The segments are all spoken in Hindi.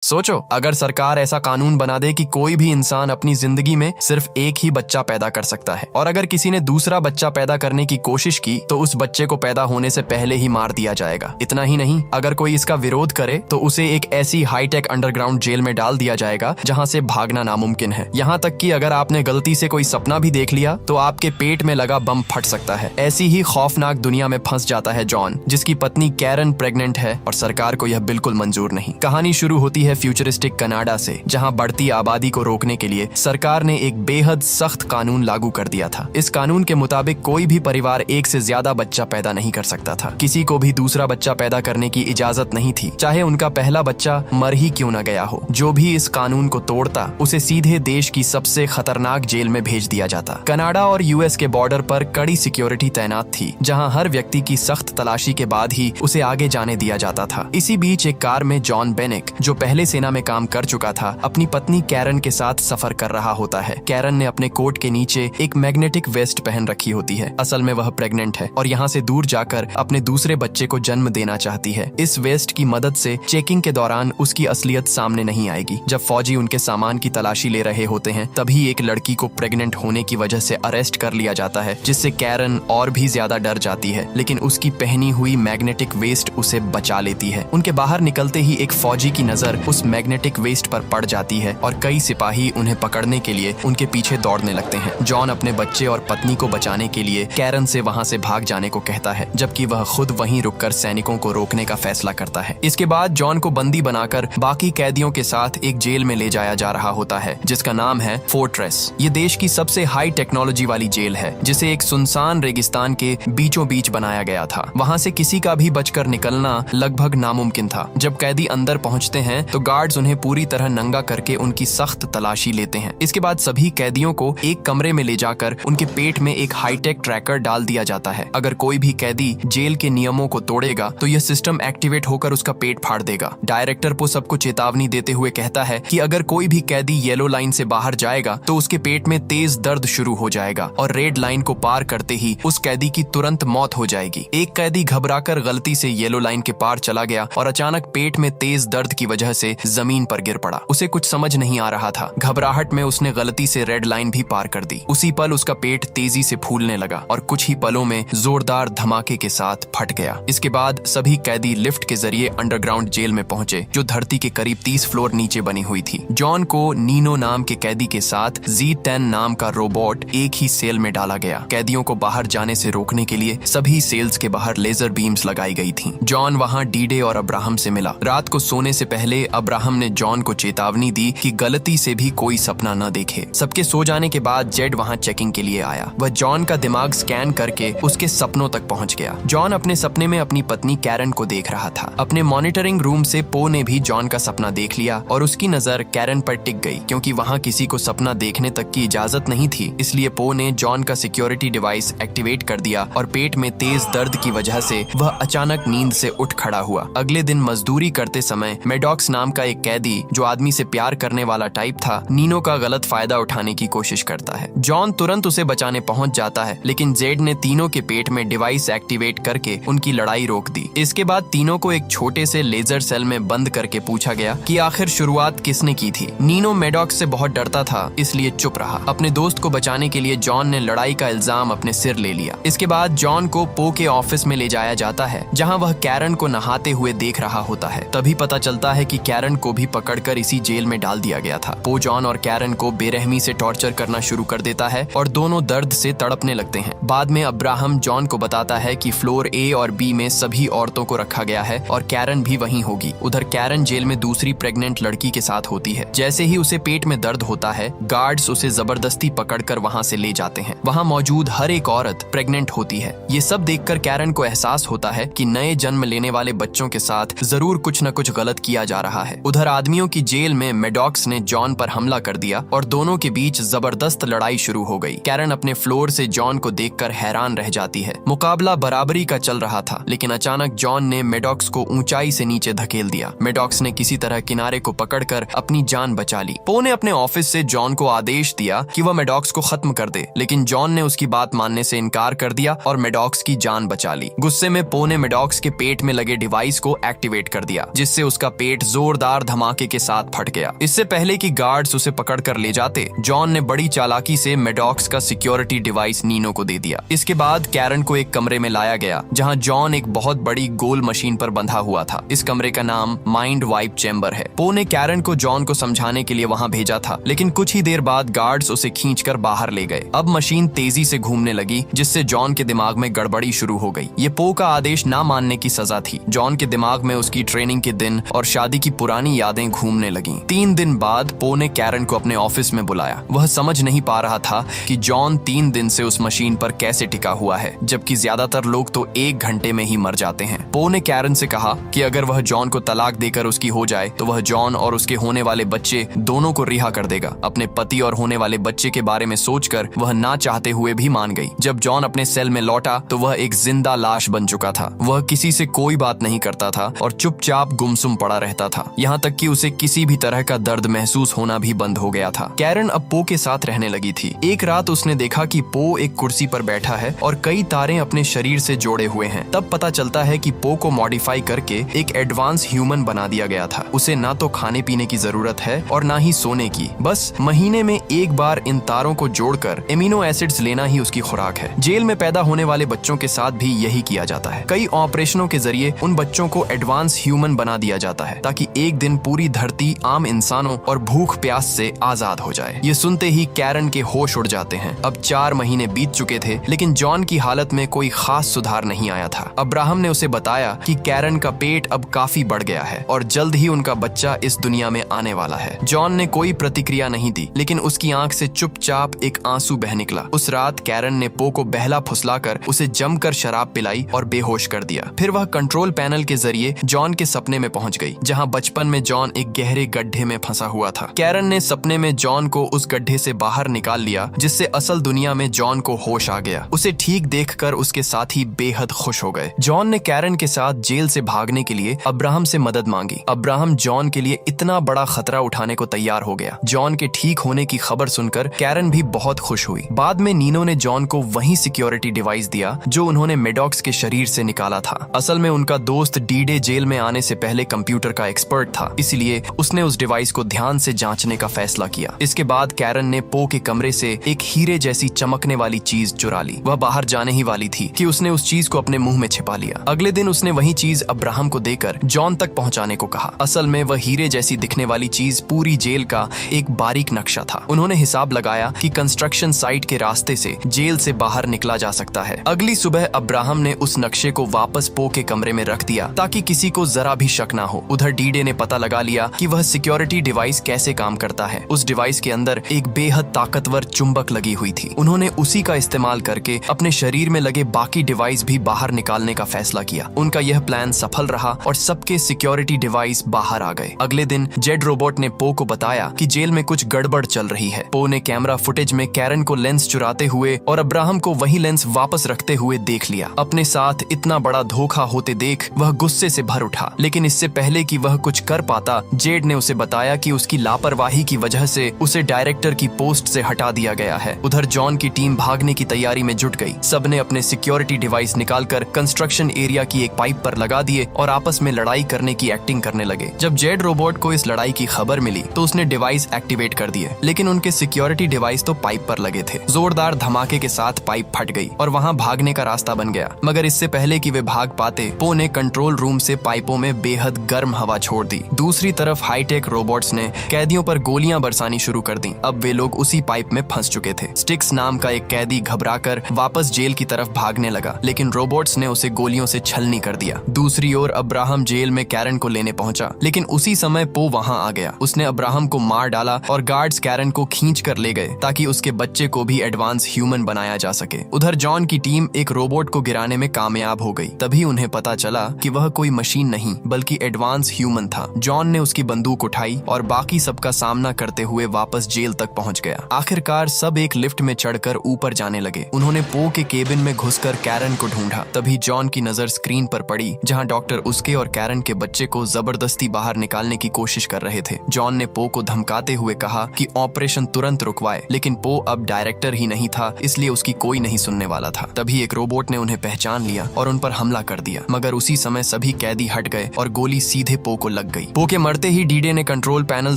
सोचो, अगर सरकार ऐसा कानून बना दे कि कोई भी इंसान अपनी जिंदगी में सिर्फ एक ही बच्चा पैदा कर सकता है, और अगर किसी ने दूसरा बच्चा पैदा करने की कोशिश की तो उस बच्चे को पैदा होने से पहले ही मार दिया जाएगा। इतना ही नहीं, अगर कोई इसका विरोध करे तो उसे एक ऐसी हाईटेक अंडरग्राउंड जेल में डाल दिया जाएगा जहां से भागना नामुमकिन है। यहाँ तक कि अगर आपने गलती से कोई सपना भी देख लिया तो आपके पेट में लगा बम फट सकता है। ऐसी ही खौफनाक दुनिया में फंस जाता है जॉन, जिसकी पत्नी कैरन प्रेग्नेंट है और सरकार को यह बिल्कुल मंजूर नहीं। कहानी शुरू होती है फ्यूचरिस्टिक कनाडा से, जहां बढ़ती आबादी को रोकने के लिए सरकार ने एक बेहद सख्त कानून लागू कर दिया था। इस कानून के मुताबिक कोई भी परिवार एक से ज्यादा बच्चा पैदा नहीं कर सकता था। किसी को भी दूसरा बच्चा पैदा करने की इजाजत नहीं थी, चाहे उनका पहला बच्चा मर ही क्यों न गया हो। जो भी इस कानून को तोड़ता उसे सीधे देश की सबसे खतरनाक जेल में भेज दिया जाता। कनाडा और यूएस के बॉर्डर पर कड़ी सिक्योरिटी तैनात थी, जहां हर व्यक्ति की सख्त तलाशी के बाद ही उसे आगे जाने दिया जाता था। इसी बीच एक कार में जॉन बेनेक, जो पहले सेना में काम कर चुका था, अपनी पत्नी कैरन के साथ सफर कर रहा होता है। कैरन ने अपने कोट के नीचे एक मैग्नेटिक वेस्ट पहन रखी होती है। असल में वह प्रेग्नेंट है और यहाँ से दूर जाकर अपने दूसरे बच्चे को जन्म देना चाहती है। इस वेस्ट की मदद से चेकिंग के दौरान उसकी असलियत सामने नहीं आएगी। जब फौजी उनके सामान की तलाशी ले रहे होते हैं, तभी एक लड़की को प्रेग्नेंट होने की वजह से अरेस्ट कर लिया जाता है, जिससे कैरन और भी ज्यादा डर जाती है। लेकिन उसकी पहनी हुई मैग्नेटिक वेस्ट उसे बचा लेती है। उनके बाहर निकलते ही एक फौजी की नजर उस मैग्नेटिक वेस्ट पर पड़ जाती है और कई सिपाही उन्हें पकड़ने के लिए उनके पीछे दौड़ने लगते हैं। जॉन अपने बच्चे और पत्नी को बचाने के लिए कैरन से वहां से भाग जाने को कहता है, जबकि वह खुद वहीं रुककर सैनिकों को रोकने का फैसला करता है। इसके बाद जॉन को बंदी बनाकर बाकी कैदियों के साथ एक जेल में ले जाया जा रहा होता है, जिसका नाम है फोर्ट्रेस। ये देश की सबसे हाई टेक्नोलॉजी वाली जेल है, जिसे एक सुनसान रेगिस्तान के बीचों बीच बनाया गया था। वहां से किसी का भी बचकर निकलना लगभग नामुमकिन था। जब कैदी अंदर पहुंचते हैं तो गार्ड्स उन्हें पूरी तरह नंगा करके उनकी सख्त तलाशी लेते हैं। इसके बाद सभी कैदियों को एक कमरे में ले जाकर उनके पेट में एक हाईटेक ट्रैकर डाल दिया जाता है। अगर कोई भी कैदी जेल के नियमों को तोड़ेगा तो यह सिस्टम एक्टिवेट होकर उसका पेट फाड़ देगा। डायरेक्टर को सबको चेतावनी देते हुए कहता है कि अगर कोई भी कैदी येलो लाइन से बाहर जाएगा तो उसके पेट में तेज दर्द शुरू हो जाएगा और रेड लाइन को पार करते ही उस कैदी की तुरंत मौत हो जाएगी। एक कैदी घबराकर गलती से येलो लाइन के पार चला गया और अचानक पेट में तेज दर्द की वजह से जमीन पर गिर पड़ा। उसे कुछ समझ नहीं आ रहा था। घबराहट में उसने गलती से रेड लाइन भी पार कर दी। उसी पल उसका पेट तेजी से फूलने लगा और कुछ ही पलों में जोरदार धमाके के साथ फट गया। इसके बाद सभी कैदी लिफ्ट के जरिए अंडरग्राउंड जेल में पहुंचे, जो धरती के करीब 30 फ्लोर नीचे बनी हुई थी। जॉन को नीनो नाम के कैदी के साथ Z10 नाम का रोबोट एक ही सेल में डाला गया। कैदियों को बाहर जाने से रोकने के लिए सभी सेल्स के बाहर लेजर बीम्स लगाई गई थी। जॉन वहां डीडे और अब्राहम से मिला। रात को सोने से पहले अब्राहम ने जॉन को चेतावनी दी कि गलती से भी कोई सपना न देखे। सबके सो जाने के बाद जेड वहां चेकिंग के लिए आया। वह जॉन का दिमाग स्कैन करके उसके सपनों तक पहुंच गया। जॉन अपने सपने में अपनी पत्नी कैरन को देख रहा था। अपने मॉनिटरिंग रूम से पो ने भी जॉन का सपना देख लिया और उसकी नजर कैरन पर टिक गई। क्योंकि वहां किसी को सपना देखने तक की इजाजत नहीं थी, इसलिए पो ने जॉन का सिक्योरिटी डिवाइस एक्टिवेट कर दिया और पेट में तेज दर्द की वजह से वह अचानक नींद से उठ खड़ा हुआ। अगले दिन मजदूरी करते समय मेडॉक्स नाम का एक कैदी, जो आदमी से प्यार करने वाला टाइप था, नीनो का गलत फायदा उठाने की कोशिश करता है। जॉन तुरंत उसे बचाने पहुंच जाता है, लेकिन जेड ने तीनों के पेट में डिवाइस एक्टिवेट करके उनकी लड़ाई रोक दी। इसके बाद तीनों को एक छोटे से लेजर सेल में बंद करके पूछा गया कि आखिर शुरुआत किसने की थी। नीनो मेडॉक्स से बहुत डरता था, इसलिए चुप रहा। अपने दोस्त को बचाने के लिए जॉन ने लड़ाई का इल्जाम अपने सिर ले लिया। इसके बाद जॉन को पो के ऑफिस में ले जाया जाता है, जहाँ वह कैरन को नहाते हुए देख रहा होता है। तभी पता चलता है कि कैरन को भी पकड़कर इसी जेल में डाल दिया गया था। पो जॉन और कैरन को बेरहमी से टॉर्चर करना शुरू कर देता है और दोनों दर्द से तड़पने लगते हैं। बाद में अब्राहम जॉन को बताता है कि फ्लोर ए और बी में सभी औरतों को रखा गया है और कैरन भी वहीं होगी। उधर कैरन जेल में दूसरी प्रेग्नेंट लड़की के साथ होती है। जैसे ही उसे पेट में दर्द होता है, गार्ड्स उसे जबरदस्ती पकड़कर वहां से ले जाते हैं। वहां मौजूद हर एक औरत प्रेग्नेंट होती है। ये सब देखकर कैरन को एहसास होता है कि नए जन्म लेने वाले बच्चों के साथ जरूर कुछ न कुछ गलत किया जा रहा है। उधर आदमियों की जेल में मेडॉक्स ने जॉन पर हमला कर दिया और दोनों के बीच जबरदस्त लड़ाई शुरू हो गई। कैरन अपने फ्लोर से जॉन को देखकर हैरान रह जाती है। मुकाबला बराबरी का चल रहा था, लेकिन अचानक जॉन ने मेडॉक्स को ऊंचाई से नीचे धकेल दिया। मेडॉक्स ने किसी तरह किनारे को पकड़कर अपनी जान बचा ली। पो ने अपने ऑफिस से जॉन को आदेश दिया कि वह मेडॉक्स को खत्म कर दे, लेकिन जॉन ने उसकी बात मानने से इनकार कर दिया और मेडॉक्स की जान बचा ली। गुस्से में पो ने मेडॉक्स के पेट में लगे डिवाइस को एक्टिवेट कर दिया, जिससे उसका पेट जोर जोरदार धमाके के साथ फट गया। इससे पहले कि गार्ड्स उसे पकड़कर ले जाते, जॉन ने बड़ी चालाकी से मेडॉक्स का सिक्योरिटी डिवाइस नीनो को दे दिया। इसके बाद कैरन को एक कमरे में लाया गया जहां जॉन एक बहुत बड़ी गोल मशीन पर बंधा हुआ था। इस कमरे का नाम माइंड वाइप चैम्बर है। पो ने कैरन को जॉन को समझाने के लिए वहां भेजा था, लेकिन कुछ ही देर बाद गार्ड्स उसे खींचकर बाहर ले गए। अब मशीन तेजी से घूमने लगी, जिससे जॉन के दिमाग में गड़बड़ी शुरू हो गई। ये पो का आदेश ना मानने की सजा थी। जॉन के दिमाग में उसकी ट्रेनिंग के दिन और शादी की पुरानी यादें घूमने लगीं। 3 दिन बाद पो ने कैरन को अपने ऑफिस में बुलाया। वह समझ नहीं पा रहा था कि जॉन 3 दिन से उस मशीन पर कैसे टिका हुआ है, जबकि ज्यादातर लोग तो 1 घंटे में ही मर जाते हैं। पो ने कैरन से कहा कि अगर वह जॉन को तलाक देकर उसकी हो जाए तो वह जॉन और उसके होने वाले बच्चे दोनों को रिहा कर देगा। अपने पति और होने वाले बच्चे के बारे में सोचकर वह ना चाहते हुए भी मान गई। जब जॉन अपने सेल में लौटा तो वह एक जिंदा लाश बन चुका था। वह किसी से कोई बात नहीं करता था और चुपचाप गुमसुम पड़ा रहता था, यहाँ तक कि उसे किसी भी तरह का दर्द महसूस होना भी बंद हो गया था। कैरन अब पो के साथ रहने लगी थी। एक रात उसने देखा कि पो एक कुर्सी पर बैठा है और कई तारें अपने शरीर से जोड़े हुए हैं। तब पता चलता है कि पो को मॉडिफाई करके एक एडवांस ह्यूमन बना दिया गया था। उसे ना तो खाने पीने की जरूरत है और ना ही सोने की। बस महीने में एक बार इन तारों को जोड़कर एमिनो एसिड्स लेना ही उसकी खुराक है। जेल में पैदा होने वाले बच्चों के साथ भी यही किया जाता है। कई ऑपरेशनों के जरिए उन बच्चों को एडवांस ह्यूमन बना दिया जाता है ताकि एक दिन पूरी धरती आम इंसानों और भूख प्यास से आजाद हो जाए। ये सुनते ही कैरन के होश उड़ जाते हैं। अब 4 महीने बीत चुके थे, लेकिन जॉन की हालत में कोई खास सुधार नहीं आया था। अब्राहम ने उसे बताया कि कैरन का पेट अब काफी बढ़ गया है और जल्द ही उनका बच्चा इस दुनिया में आने वाला है। जॉन ने कोई प्रतिक्रिया नहीं दी, लेकिन उसकी आंख से चुपचाप एक आंसू बह निकला। उस रात कैरन ने पो को बहला फुसलाकर उसे जमकर शराब पिलाई और बेहोश कर दिया। फिर वह कंट्रोल पैनल के जरिए जॉन के सपने में पहुंच गई, जहां बचपन में जॉन एक गहरे गड्ढे में फंसा हुआ था। कैरन ने सपने में जॉन को उस गड्ढे से बाहर निकाल लिया, जिससे असल दुनिया में जॉन को होश आ गया। उसे ठीक देखकर उसके साथी बेहद खुश हो गए। जॉन ने कैरन के साथ जेल से भागने के लिए अब्राहम से मदद मांगी। अब्राहम जॉन के लिए इतना बड़ा खतरा उठाने को तैयार हो गया। जॉन के ठीक होने की खबर सुनकर कैरन भी बहुत खुश हुई। बाद में नीनो ने जॉन को वही सिक्योरिटी डिवाइस दिया जो उन्होंने मेडॉक्स के शरीर से निकाला था। असल में उनका दोस्त डी-डे जेल में आने से पहले कंप्यूटर का एक्सपर्ट था, इसलिए उसने उस डिवाइस को ध्यान से जांचने का फैसला किया। इसके बाद कैरन ने पो के कमरे से एक हीरे जैसी चमकने वाली चीज चुरा ली। वह बाहर जाने ही वाली थी कि उसने उस चीज को अपने मुंह में छिपा लिया। अगले दिन उसने वही चीज अब्राहम को देकर जॉन तक पहुंचाने को कहा। असल में वह हीरे जैसी दिखने वाली चीज पूरी जेल का एक बारीक नक्शा था। उन्होंने हिसाब लगाया कि कंस्ट्रक्शन साइट के रास्ते से जेल से बाहर निकला जा सकता है। अगली सुबह अब्राहम ने उस नक्शे को वापस पो के कमरे में रख दिया ताकि किसी को जरा भी शक ना हो। उधर डी-डे ने पता लगा लिया कि वह सिक्योरिटी डिवाइस कैसे काम करता है। उस डिवाइस के अंदर एक बेहद ताकतवर चुंबक लगी हुई थी। उन्होंने उसी का इस्तेमाल करके अपने शरीर में लगे बाकी डिवाइस भी बाहर निकालने का फैसला किया। उनका यह प्लान सफल रहा और सबके सिक्योरिटी डिवाइस बाहर आ गए। अगले दिन जेड रोबोट ने पो को बताया कि जेल में कुछ गड़बड़ चल रही है। पो ने कैमरा फुटेज में कैरन को लेंस चुराते हुए और अब्राहम को वही लेंस वापस रखते हुए देख लिया। अपने साथ इतना बड़ा धोखा होते देख वह गुस्से से भर उठा, लेकिन इससे पहले कि वह कुछ कर पाता, जेड ने उसे बताया कि उसकी लापरवाही की वजह से उसे डायरेक्टर की पोस्ट से हटा दिया गया है। उधर जॉन की टीम भागने की तैयारी में जुट गई। सबने अपने सिक्योरिटी डिवाइस निकालकर कंस्ट्रक्शन एरिया की एक पाइप पर लगा दिए और आपस में लड़ाई करने की एक्टिंग करने लगे। जब जेड रोबोट को इस लड़ाई की खबर मिली तो उसने डिवाइस एक्टिवेट कर दिए, लेकिन उनके सिक्योरिटी डिवाइस तो पाइप पर लगे थे। जोरदार धमाके के साथ पाइप फट गई और वहां भागने का रास्ता बन गया। मगर इससे पहले कि वे भाग पाते, पो ने कंट्रोल रूम से पाइपों में बेहद गर्म हवा छोड़ दी। दूसरी तरफ हाईटेक रोबोट्स ने कैदियों पर गोलियां बरसानी शुरू कर दी। अब वे लोग उसी पाइप में फंस चुके थे। स्टिक्स नाम का एक कैदी घबराकर वापस जेल की तरफ भागने लगा, लेकिन रोबोट्स ने उसे गोलियों से छलनी कर दिया। दूसरी ओर अब्राहम जेल में कैरन को लेने पहुंचा, लेकिन उसी समय पो वहां आ गया। उसने अब्राहम को मार डाला और गार्ड्स कैरन को खींच कर ले गए ताकि उसके बच्चे को भी एडवांस ह्यूमन बनाया जा सके। उधर जॉन की टीम एक रोबोट को गिराने में कामयाब हो गई। तभी उन्हें पता चला कि वह कोई मशीन नहीं बल्कि एडवांस ह्यूमन था। जॉन ने उसकी बंदूक उठाई और बाकी सबका सामना करते हुए वापस जेल तक पहुंच गया। आखिरकार सब एक लिफ्ट में चढ़कर ऊपर जाने लगे। उन्होंने पो के केबिन में घुसकर कैरन को ढूंढा। तभी जॉन की नजर स्क्रीन पर पड़ी, जहां डॉक्टर उसके और कैरन के बच्चे को जबरदस्ती बाहर निकालने की कोशिश कर रहे थे। जॉन ने पो को धमकाते हुए कहा कि ऑपरेशन तुरंत रुकवाए, लेकिन पो अब डायरेक्टर ही नहीं था, इसलिए उसकी कोई नहीं सुनने वाला था। तभी एक रोबोट ने उन्हें पहचान लिया और उन पर हमला कर दिया, मगर उसी समय सभी कैदी हट गए और गोली सीधे पो को लग लग गई। पो के मरते ही डीडे ने कंट्रोल पैनल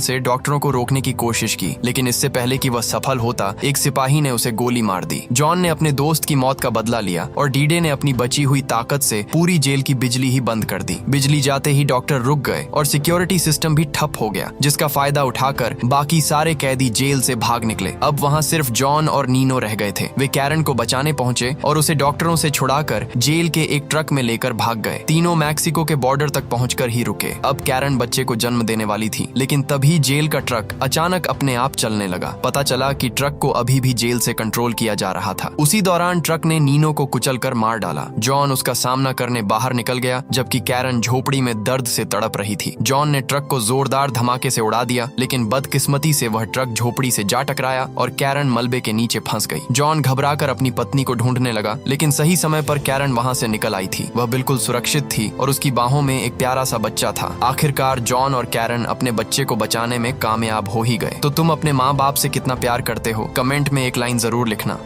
से डॉक्टरों को रोकने की कोशिश की, लेकिन इससे पहले कि वह सफल होता, एक सिपाही ने उसे गोली मार दी। जॉन ने अपने दोस्त की मौत का बदला लिया और डीडे ने अपनी बची हुई ताकत से पूरी जेल की बिजली ही बंद कर दी। बिजली जाते ही डॉक्टर रुक गए और सिक्योरिटी सिस्टम भी ठप हो गया, जिसका फायदा उठाकर बाकी सारे कैदी जेल से भाग निकले। अब वहाँ सिर्फ जॉन और नीनो रह गए थे। वे कैरन को बचाने पहुंचे और उसे डॉक्टरों से छुड़ाकर जेल के एक ट्रक में लेकर भाग गए। तीनों मैक्सिको के बॉर्डर तक पहुंचकर ही रुके। अब कैरन बच्चे को जन्म देने वाली थी, लेकिन तभी जेल का ट्रक अचानक अपने आप चलने लगा। पता चला कि ट्रक को अभी भी जेल से कंट्रोल किया जा रहा था। उसी दौरान ट्रक ने नीनो को कुचलकर मार डाला। जॉन उसका सामना करने बाहर निकल गया, जबकि कैरन झोपड़ी में दर्द से तड़प रही थी। जॉन ने ट्रक को जोरदार धमाके से उड़ा दिया, लेकिन बदकिस्मती से वह ट्रक झोपड़ी से जा टकराया और कैरन मलबे के नीचे फंस गई। जॉन घबराकर अपनी पत्नी को ढूंढने लगा, लेकिन सही समय पर कैरन वहां से निकल आई थी। वह बिल्कुल सुरक्षित थी और उसकी बाहों में एक प्यारा सा बच्चा था। आखिरकार जॉन और कैरन अपने बच्चे को बचाने में कामयाब हो ही गए। तो तुम अपने माँ बाप से कितना प्यार करते हो? कमेंट में एक लाइन जरूर लिखना।